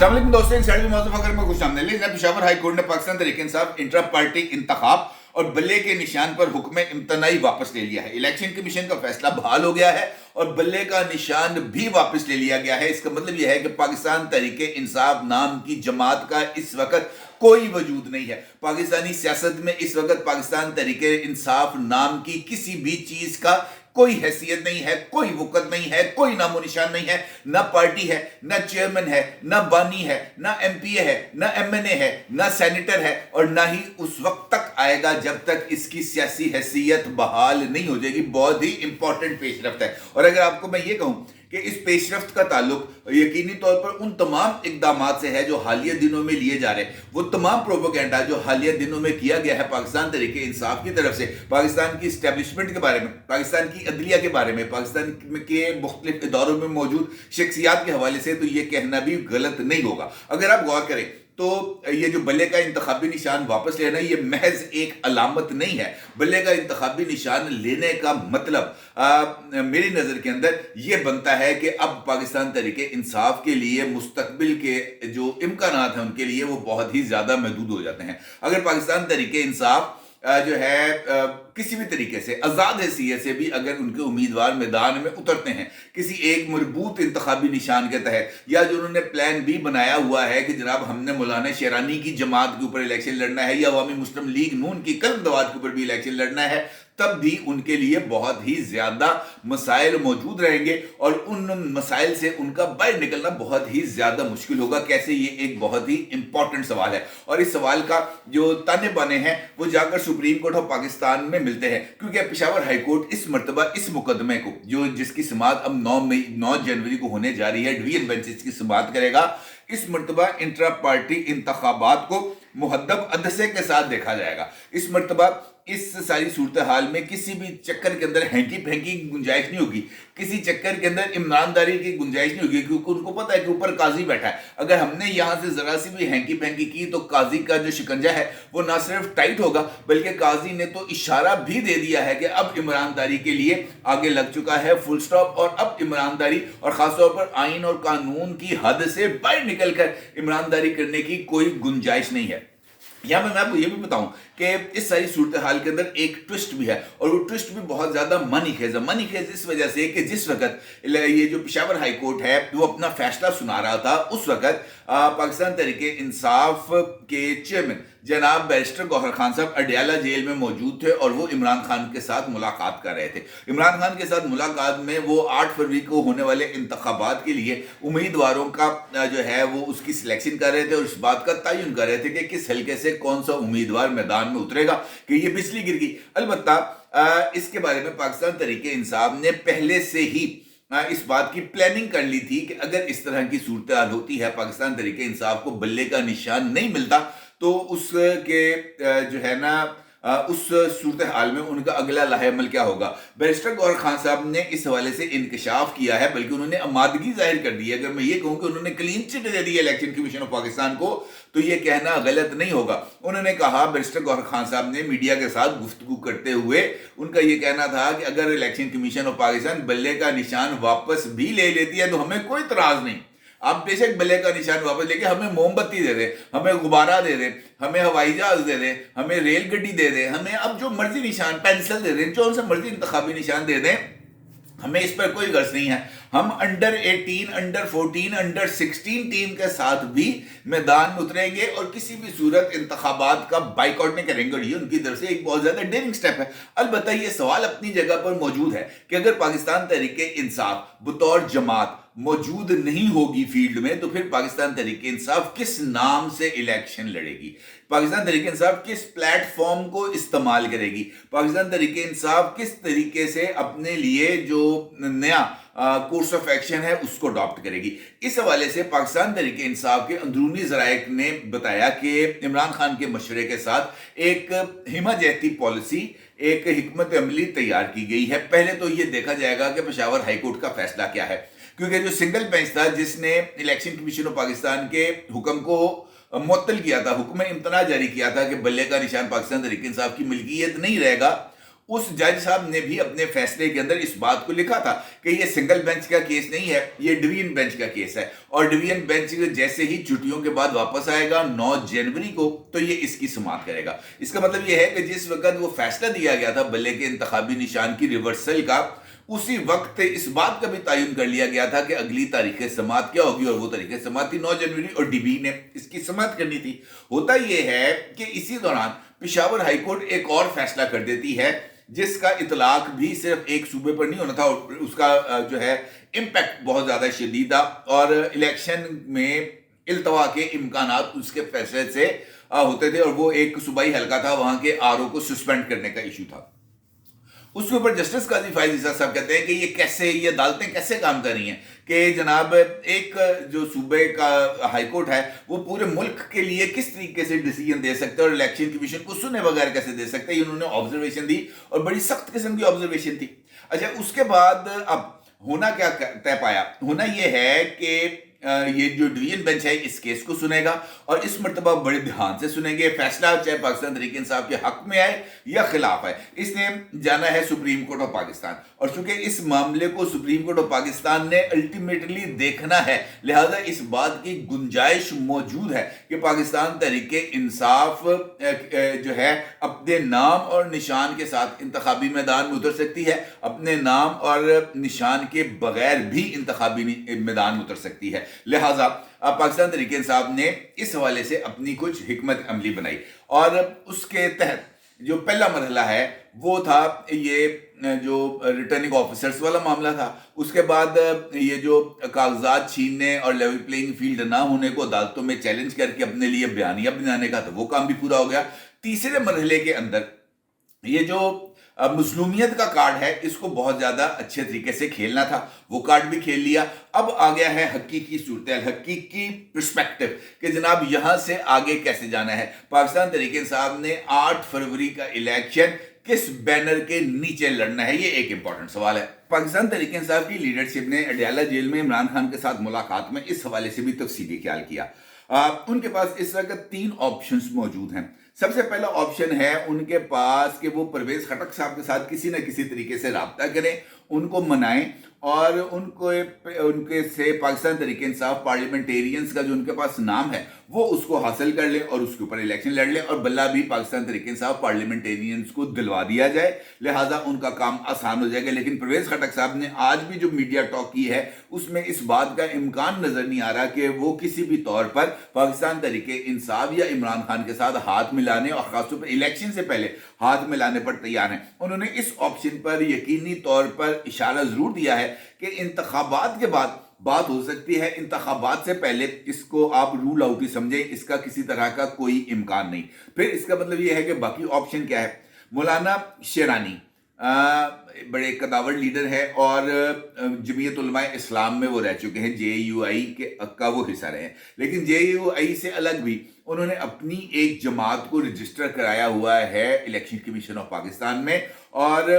अस्सलाम वालेकुम दोस्तों, इंसाइड विद मौजूद फकर में खुश आमदीद। पेशावर हाई कोर्ट ने पाकिस्तान तहरीक इंसाफ इंट्रा पार्टी इंतखाब और बल्ले के निशान पर हुक्म इम्तनाई वापस ले लिया है। इलेक्शन कमीशन का फैसला बहाल हो गया है और बल्ले का निशान भी वापस ले लिया गया है। इसका मतलब यह है कि पाकिस्तान तहरीक इंसाफ नाम की जमात का इस वक्त कोई वजूद नहीं है। पाकिस्तानी सियासत में इस वक्त पाकिस्तान तहरीक इंसाफ नाम की किसी भी चीज का कोई हैसियत नहीं है, कोई वक़्त नहीं है, कोई नामो निशान नहीं है। ना पार्टी है, ना चेयरमैन है, ना बानी है, ना एमपीए है, ना एमएनए है, ना सेनेटर है और ना ही उस वक्त तक आएगा जब तक इसकी सियासी हैसियत बहाल नहीं हो जाएगी। बहुत ही इंपॉर्टेंट पेशरफ्त है। और अगर आपको मैं ये कहूं कि इस पेशरफ्त का ताल्लुक यकीनी तौर पर उन तमाम इकदामात से है जो हालिया दिनों में लिए जा रहे हैं, वो तमाम प्रोपेगेंडा जो हालिया दिनों में किया गया है पाकिस्तान तहरीक इंसाफ की तरफ से, पाकिस्तान की इस्टेब्लिशमेंट के बारे में, पाकिस्तान की अदलिया के बारे में, पाकिस्तान के मुख्तलिफ इदारों में मौजूद शख्सियात के हवाले से, तो ये कहना भी गलत नहीं होगा। अगर आप गौर करें तो ये जो बल्ले का इंतखाबी निशान वापस लेना, ये महज एक अलामत नहीं है। बल्ले का इंतखाबी निशान लेने का मतलब मेरी नज़र के अंदर ये बनता है कि अब पाकिस्तान तहरीक इंसाफ के लिए मुस्तकबिल के जो इम्कानात हैं उनके लिए वो बहुत ही ज़्यादा महदूद हो जाते हैं। अगर पाकिस्तान तहरीक इंसाफ जो है किसी भी तरीके से आज़ाद हैसियत से भी अगर उनके उम्मीदवार मैदान में उतरते हैं किसी एक मजबूत इंतखाबी निशान के तहत, या जो उन्होंने प्लान भी बनाया हुआ है कि जनाब हमने मौलाना शेरानी की जमात के ऊपर इलेक्शन लड़ना है या अवामी मुस्लिम लीग नून की कलम दवात के ऊपर भी इलेक्शन लड़ना है, तब भी उनके लिए बहुत ही ज्यादा मसाइल मौजूद रहेंगे और उन मसाइल से उनका बाहर निकलना बहुत ही ज्यादा मुश्किल होगा। कैसे? ये एक बहुत ही इंपॉर्टेंट सवाल है और इस सवाल का जो ताने बाने हैं वो जाकर सुप्रीम कोर्ट ऑफ पाकिस्तान में मिलते हैं, क्योंकि पेशावर हाई कोर्ट इस मरतबा इस मुकदमे को जो जिसकी समाअत अब 9 जनवरी को होने जा रही है, डिवीजन बेंच की समाअत करेगा। इस मरतबा इंट्रा पार्टी इंतखाबात को मुहद्दब अदसे के साथ देखा जाएगा। इस मरतबा इस सारी सूरत हाल में किसी भी चक्कर के अंदर हैंकी फेंकी की गुंजाइश नहीं होगी, किसी चक्कर के अंदर ईमानदारी की गुंजाइश नहीं होगी, क्योंकि उनको पता है कि ऊपर काजी बैठा है। अगर हमने यहां से जरा सी भी हैंकी फेंकी की तो काजी का जो शिकंजा है वो ना सिर्फ टाइट होगा बल्कि काजी ने तो इशारा भी दे दिया है कि अब ईमानदारी के लिए आगे लग चुका है, फुल स्टॉप। और अब ईमानदारी और खासतौर पर आइन और कानून की हद से बाहर निकलकर ईमानदारी करने की कोई गुंजाइश नहीं है। यहाँ मैं आपको ये भी बताऊं कि इस सारी सूरत हाल के अंदर एक ट्विस्ट भी है और वो ट्विस्ट भी बहुत ज्यादा मनी खेज इस वजह से कि जिस वक्त ये जो पेशावर हाई कोर्ट है वो अपना फैसला सुना रहा था, उस वक्त पाकिस्तान तहरीक इंसाफ के चेयरमैन जनाब बैरिस्टर गौहर खान साहब अडयाला जेल में मौजूद थे और वो इमरान खान के साथ मुलाकात कर रहे थे। इमरान खान के साथ मुलाकात में वो 8 फरवरी को होने वाले इंतखाबात के लिए उम्मीदवारों का जो है वो उसकी सिलेक्शन कर रहे थे और इस बात का तयन कर रहे थे कि किस हल्के से कौन सा उम्मीदवार मैदान में उतरेगा कि ये बिजली गिर गई। अलबत्ता इसके बारे में पाकिस्तान तहरीक इंसाफ ने पहले से ही इस बात की प्लानिंग कर ली थी कि अगर इस तरह की सूरत हाल होती है, पाकिस्तान तहरीक इंसाफ को बल्ले का निशान नहीं मिलता, तो उसके जो है ना उस सूरत हाल में उनका अगला लाहेअमल क्या होगा। बैरिस्टर गौहर खान साहब ने इस हवाले से इंकशाफ किया है, बल्कि उन्होंने आमादगी जाहिर कर दी है। अगर मैं ये कहूं कि उन्होंने क्लीन चिट दे दी है इलेक्शन कमीशन ऑफ पाकिस्तान को, तो ये कहना गलत नहीं होगा। उन्होंने कहा, बैरिस्टर गौहर खान साहब ने मीडिया के साथ गुफ्तगू करते हुए उनका ये कहना था कि अगर इलेक्शन कमीशन ऑफ पाकिस्तान बल्ले का निशान वापस भी ले लेती है तो हमें कोई इतराज नहीं। आप बेशक बल्ले का निशान वापस लेके हमें मोमबत्ती दे दें, हमें गुब्बारा दे दें, हमें हवाई जहाज दे दें, हमें रेल गड्डी दे दें, हमें अब जो मर्जी निशान, पेंसिल दे दें, जो सा मर्जी इंतखाबी निशान दे दें, हमें इस पर कोई गर्ज नहीं है। हम अंडर 18, अंडर 14, अंडर 16 टीम के साथ भी मैदान में उतरेंगे और किसी भी सूरत इंतखाबात का बाइकआउट नहीं करेंगे। और ये उनकी तरफ से एक बहुत ज्यादा डेयरिंग स्टेप है। अलबत्ता ये सवाल अपनी जगह पर मौजूद है कि अगर पाकिस्तान तहरीक इंसाफ बतौर जमात मौजूद नहीं होगी फील्ड में, तो फिर पाकिस्तान तहरीक इंसाफ किस नाम से इलेक्शन लड़ेगी, पाकिस्तान तहरीक इंसाफ किस प्लेटफॉर्म को इस्तेमाल करेगी, पाकिस्तान तहरीक इंसाफ किस तरीके से अपने लिए जो नया कोर्स ऑफ एक्शन है उसको अडॉप्ट करेगी। इस हवाले से पाकिस्तान तहरीक इंसाफ के अंदरूनी ज़राइक ने बताया कि इमरान खान के मशवरे के साथ एक हिमायती पॉलिसी, एक हिकमत अमली तैयार की गई है। पहले तो ये देखा जाएगा कि पेशावर हाई कोर्ट का फैसला क्या है, क्योंकि जो सिंगल बेंच था जिसने इलेक्शन कमीशन ऑफ पाकिस्तान के हुक्म को मुअत्तल किया था, हुक्म इम्तना जारी किया था कि बल्ले का निशान पाकिस्तान तहरीक इंसाफ की मिल्कियत नहीं रहेगा, उस जज साहब ने भी अपने फैसले के अंदर इस बात को लिखा था कि ये सिंगल बेंच का केस नहीं है, ये डिवीजन बेंच का केस है, और डिवीजन बेंच जैसे ही छुट्टियों के बाद वापस आएगा 9 जनवरी को, तो ये इसकी सुनवाई करेगा। इसका मतलब ये है कि जिस वक्त वो फैसला दिया गया था बल्ले के इंतखाबी निशान की रिवर्सल का, उसी वक्त इस बात का भी तयन कर लिया गया था कि अगली तारीख समाअत क्या होगी, और वो तारीख समाअत थी 9 जनवरी, और डीबी ने इसकी समाअत करनी थी। होता यह है कि इसी दौरान पेशावर हाईकोर्ट एक और फैसला कर देती है जिसका इतलाक भी सिर्फ एक सूबे पर नहीं होना था, और उसका जो है इम्पैक्ट बहुत ज्यादा शदीद था, और इलेक्शन में इल्तवा के इम्कानात उसके फैसले से होते थे, और वो एक सूबाई हल्का था, वहां के आरओ को सस्पेंड करने का इशू था। उसके ऊपर जस्टिस काजी फायज ईसा साहब कहते हैं कि ये अदालतें कैसे काम कर रही हैं कि जनाब एक जो सूबे का हाईकोर्ट है वो पूरे मुल्क के लिए किस तरीके से डिसीजन दे सकते हैं और इलेक्शन कमीशन को सुने बगैर कैसे दे सकते हैं। उन्होंने ऑब्जर्वेशन दी और बड़ी सख्त किस्म की ऑब्जर्वेशन थी। अच्छा, उसके बाद अब होना क्या तय पाया? होना यह है कि ये जो डिवीजन बेंच है इस केस को सुनेगा, और इस मरतबा बड़े ध्यान से सुनेंगे। फैसला चाहे पाकिस्तान तहरीक इंसाफ के हक में आए या खिलाफ आए, इसने जाना है सुप्रीम कोर्ट ऑफ पाकिस्तान, और चूंकि इस मामले को सुप्रीम कोर्ट ऑफ पाकिस्तान ने अल्टीमेटली देखना है, लिहाजा इस बात की गुंजाइश मौजूद है कि पाकिस्तान तहरीक इंसाफ जो है अपने नाम और निशान के साथ इंतखाबी मैदान में उतर सकती है, अपने नाम और निशान के बगैर भी इंतखाबी मैदान में उतर सकती है। लिहाजा पाकिस्तान तहरीक इंसाफ ने इस हवाले से अपनी कुछ हिकमत अमली बनाई, और उसके तहत जो पहला मरहला है वो था ये जो रिटर्निंग ऑफिसर्स वाला मामला था। उसके बाद ये जो कागजात छीनने और लेवल प्लेइंग फील्ड ना होने को अदालतों में चैलेंज करके अपने लिए बयानिया बनाने का, तो वो काम भी पूरा हो गया। तीसरे मरहले के अंदर ये जो मजलूमियत का कार्ड है इसको बहुत ज्यादा अच्छे तरीके से खेलना था, वो कार्ड भी खेल लिया। अब आ गया है हकीकी सूरत, हकीकी पर्सपेक्टिव कि जनाब यहां से आगे कैसे जाना है। पाकिस्तान तहरीक इंसाफ ने 8 फरवरी का इलेक्शन किस बैनर के नीचे लड़ना है, ये एक इंपॉर्टेंट सवाल है। पाकिस्तान तहरीक इंसाफ की लीडरशिप ने अडयाला जेल में इमरान खान के साथ मुलाकात में इस हवाले से भी तफसीली ख्याल किया। उनके पास इस वक्त 3 ऑप्शंस मौजूद हैं। सबसे पहला ऑप्शन है उनके पास कि वो परवेज खटक साहब के साथ किसी न किसी तरीके से राब्ता करें, उनको मनाएं, और उनके से पाकिस्तान तहरीक इंसाफ पार्लियामेंटेरियंस का जो उनके पास नाम है वो उसको हासिल कर लें और उसके ऊपर इलेक्शन लड़ लें, और बल्ला भी पाकिस्तान तहरीक इंसाफ पार्लियामेंटेरियंस को दिलवा दिया जाए, लिहाजा उनका काम आसान हो जाएगा। लेकिन परवेज खटक साहब ने आज भी जो मीडिया टॉक की है उसमें इस बात का इम्कान नजर नहीं आ रहा कि वो किसी भी तौर पर पाकिस्तान तहरीक इंसाफ या इमरान खान के साथ हाथ मिलाने और खासतौर पर इलेक्शन से पहले हाथ मिलाने पर तैयार हैं। उन्होंने इस ऑप्शन पर यकीनी तौर पर इशारा जरूर दिया है कि इंतखाबात के बाद बात हो सकती है, इंतखाबात से पहले इसको आप रूल आउट ही समझें, इसका किसी तरह का कोई इम्कान नहीं। फिर इसका मतलब यह है कि बाकी ऑप्शन क्या है? मौलाना शेरानी बड़े कदावर लीडर है और जमीयत उलमाए इस्लाम में वो रह चुके हैं, JUI का वो हिस्सा रहे हैं, लेकिन JUI से अलग भी उन्होंने अपनी एक जमात को रजिस्टर कराया हुआ है इलेक्शन कमीशन ऑफ पाकिस्तान में। और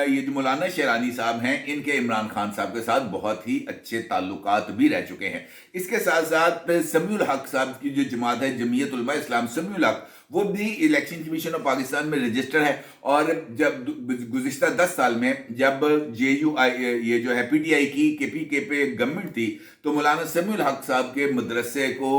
ये जो मौलाना शेरानी साहब हैं इनके इमरान खान साहब के साथ बहुत ही अच्छे ताल्लुकात भी रह चुके हैं। इसके साथ साथ समीउल हक साहब की जो जमात है जमीयत उलमा इस्लाम समीउल हक, वो भी इलेक्शन कमीशन ऑफ पाकिस्तान में रजिस्टर है। और जब गुज़िश्ता 10 साल में जब JUI ये जो है PTI की KPK पे गवर्नमेंट थी, तो मौलाना समीउल हक साहब के मदरसे को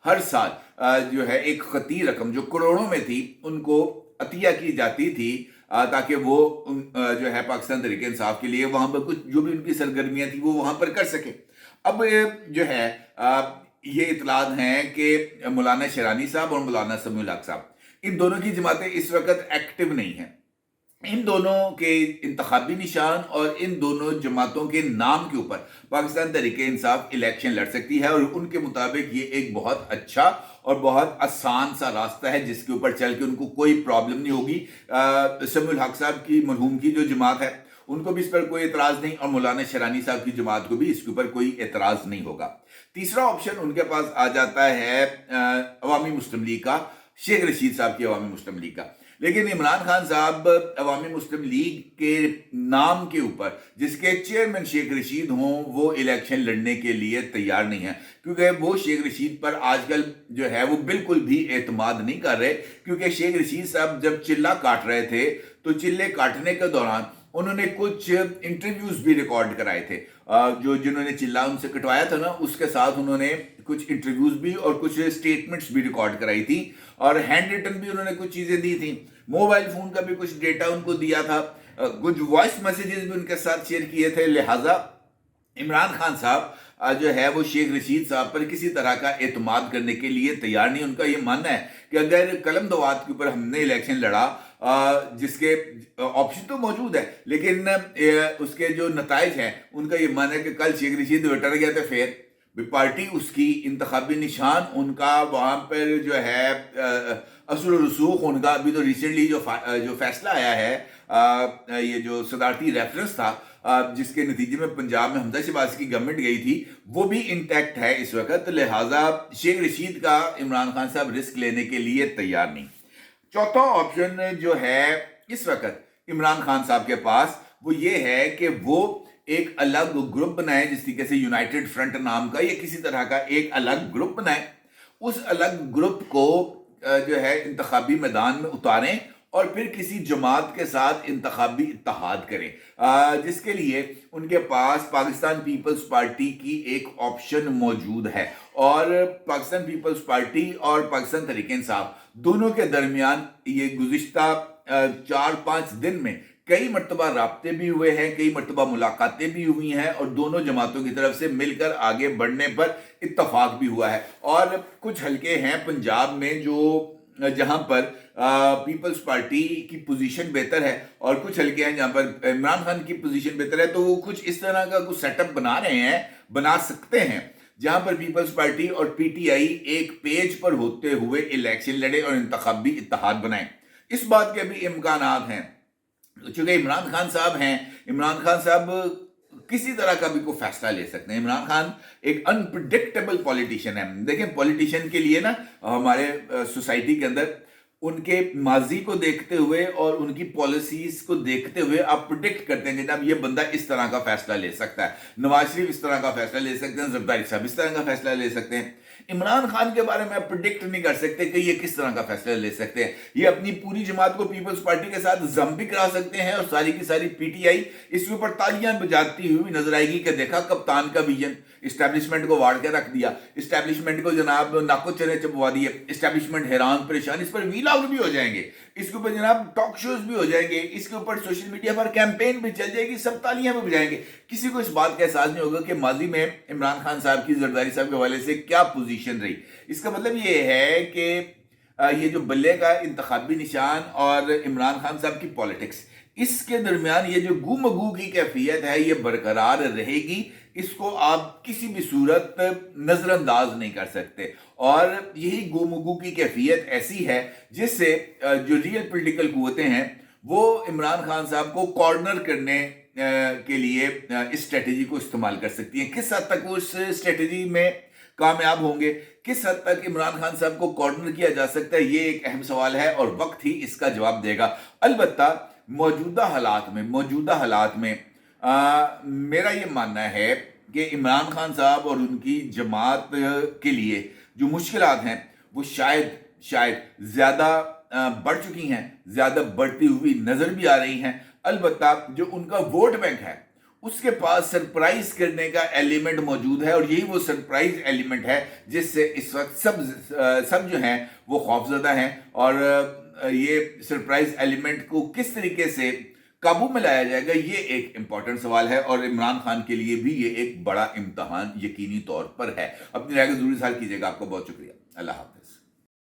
हर साल जो है एक खती रकम जो करोड़ों में थी उनको अतिया की जाती थी, ताकि वो जो है पाकिस्तान तहरीक इंसाफ के लिए वहां पर कुछ जो भी उनकी सरगर्मियां थी वो वहां पर कर सके। अब जो है ये इतलात हैं कि मौलाना शेरानी साहब और मौलाना समीउल हक साहब, इन दोनों की जमातें इस वक्त एक्टिव नहीं हैं। इन दोनों के इंतखाबी निशान और इन दोनों जमातों के नाम के ऊपर पाकिस्तान तहरीक इंसाफ इलेक्शन लड़ सकती है, और उनके मुताबिक ये एक बहुत अच्छा और बहुत आसान सा रास्ता है जिसके ऊपर चल के उनको कोई प्रॉब्लम नहीं होगी। समीउल हक साहब की मरहूम की जो जमात है उनको भी इस पर कोई एतराज नहीं, और मौलाना शेरानी साहब की जमात को भी इसके ऊपर कोई एतराज नहीं होगा। तीसरा ऑप्शन उनके पास आ जाता है अवामी मुस्लिम लीग का, शेख रशीद साहब की अवामी मुस्लिम लीग का। लेकिन इमरान खान साहब अवामी मुस्लिम लीग के नाम के ऊपर जिसके चेयरमैन शेख रशीद हों वो इलेक्शन लड़ने के लिए तैयार नहीं है, क्योंकि वो शेख रशीद पर आजकल जो है वो बिल्कुल भी एतमाद नहीं कर रहे। क्योंकि शेख रशीद साहब जब चिल्ला काट रहे थे तो चिल्ले काटने के दौरान उन्होंने कुछ इंटरव्यूज भी रिकॉर्ड कराए थे। जो जिन्होंने चिल्ला उनसे कटवाया था ना, उसके साथ उन्होंने कुछ इंटरव्यूज भी और कुछ स्टेटमेंट्स भी रिकॉर्ड कराई थी, और हैंड रिटन भी उन्होंने कुछ चीजें दी थी। मोबाइल फोन का भी कुछ डेटा उनको दिया था, कुछ वॉइस मैसेजेस भी उनके साथ शेयर किए थे। लिहाजा इमरान खान साहब जो है वो शेख रशीद साहब पर किसी तरह का एतमाद करने के लिए तैयार नहीं। उनका ये मानना है कि अगर कलम दवात के ऊपर हमने इलेक्शन लड़ा, जिसके ऑप्शन तो मौजूद है, लेकिन उसके जो नताइज हैं, उनका ये मानना है कि कल शेख रशीद रिटर गया तो फिर भी पार्टी उसकी इंतखाबी निशान उनका वहां पर जो है असुल रसूख उनका अभी तो रिसेंटली जो फैसला आया है, ये जो सदारती रेफरेंस था, जिसके नतीजे में पंजाब में हमजा शहबाज की गवर्नमेंट गई थी, वो भी इंटैक्ट है इस वक्त। लिहाजा शेख रशीद का इमरान खान साहब रिस्क लेने के लिए तैयार नहीं। चौथा ऑप्शन जो है इस वक्त इमरान खान साहब के पास, वो ये है कि वो एक अलग ग्रुप बनाए, जिस तरीके से यूनाइटेड फ्रंट नाम का या किसी तरह का एक अलग ग्रुप बनाए। उस अलग ग्रुप को जो है इंतखाबी मैदान में उतारें और फिर किसी जमात के साथ इंतखाबी इत्तेहाद करें, जिसके लिए उनके पास पाकिस्तान पीपल्स पार्टी की एक ऑप्शन मौजूद है। और पाकिस्तान पीपल्स पार्टी और पाकिस्तान तहरीक इंसाफ दोनों के दरमियान ये गुज़िश्ता 4-5 दिन में कई मरतबा राब्ते भी हुए हैं, कई मरतबा मुलाकातें भी हुई हैं, और दोनों जमातों की तरफ से मिलकर आगे बढ़ने पर इत्तफाक भी हुआ है। और कुछ हलके हैं पंजाब में जो जहां पर पीपल्स पार्टी की पोजीशन बेहतर है, और कुछ हलके हैं जहां पर इमरान खान की पोजीशन बेहतर है। तो वो कुछ इस तरह का कुछ सेटअप बना रहे हैं, बना सकते हैं, जहां पर पीपल्स पार्टी और पीटीआई एक पेज पर होते हुए इलेक्शन लड़े और इंतखाबी इत्तेहाद बनाए। इस बात के भी इम्कानात हैं, चूंकि इमरान खान साहब हैं, इमरान खान साहब किसी तरह का भी कोई फैसला ले सकते हैं। इमरान खान एक अनप्रिडिक्टेबल पॉलिटिशियन है। देखें, पॉलिटिशियन के लिए ना हमारे सोसाइटी के अंदर उनके माजी को देखते हुए और उनकी पॉलिसीज को देखते हुए आप प्रिडिक्ट करते हैं कि जनाब ये बंदा इस तरह का फैसला ले सकता है, नवाज शरीफ इस तरह का फैसला ले सकते हैं, जरदारी साहब इस तरह का फैसला ले सकते हैं। इमरान खान के बारे में आप प्रिडिक्ट नहीं कर सकते कि ये किस तरह का फैसला ले सकते हैं। ये अपनी पूरी जमात को पीपल्स पार्टी के साथ जम भी करा सकते हैं, और सारी की सारी पीटीआई इसके ऊपर तालियां बजाती हुई नजर आएगी कि देखा कप्तान का विजन, इस्टेब्लिशमेंट को वाड़ के रख दिया, इस्टेब्लिशमेंट को जनाब नाको चने चबवा दिए, इस्टेब्लिशमेंट हैरान परेशान। इस पर वीलॉग भी हो जाएंगे, इसके ऊपर जनाब टॉक शोज भी हो जाएंगे, इसके ऊपर सोशल मीडिया पर कैंपेन भी चल जाएगी, सब तालियां भी बजाएंगे। किसी को इस बात का एहसास नहीं होगा कि माजी में इमरान खान साहब की जरदारी साहब के हवाले से क्या पोजीशन रही। इसका मतलब ये है कि ये जो बल्ले का इंतखाबी निशान और इमरान खान साहब की पॉलिटिक्स, इसके दरमियान ये जो गुमगू की कैफियत है ये बरकरार रहेगी। इसको आप किसी भी सूरत नजरअंदाज नहीं कर सकते, और यही गुमगू की कैफियत ऐसी है जिससे जो रियल पॉलिटिकल कुव्वतें हैं वो इमरान खान साहब को कॉर्नर करने के लिए इस स्ट्रेटेजी को इस्तेमाल कर सकती हैं। किस हद तक वो इस स्ट्रेटेजी में कामयाब होंगे, किस हद तक इमरान खान साहब को कॉर्नर किया जा सकता है, ये एक अहम सवाल है और वक्त ही इसका जवाब देगा। अलबत्ता मौजूदा हालात में मेरा ये मानना है कि इमरान खान साहब और उनकी जमात के लिए जो मुश्किलात हैं वो शायद ज़्यादा बढ़ चुकी हैं, ज़्यादा बढ़ती हुई नज़र भी आ रही हैं। अलबत्ता जो उनका वोट बैंक है उसके पास सरप्राइज करने का एलिमेंट मौजूद है, और यही वो सरप्राइज एलिमेंट है जिससे इस वक्त सब जो हैं वो खौफजदा हैं। और ये सरप्राइज एलिमेंट को किस तरीके से काबू में लाया जाएगा, ये एक इंपॉर्टेंट सवाल है, और इमरान खान के लिए भी ये एक बड़ा इम्तहान यकीनी तौर पर है। अपनी राय को जरूर इज़हार कीजिएगा। आपका बहुत शुक्रिया। अल्लाह हाफ़िज़।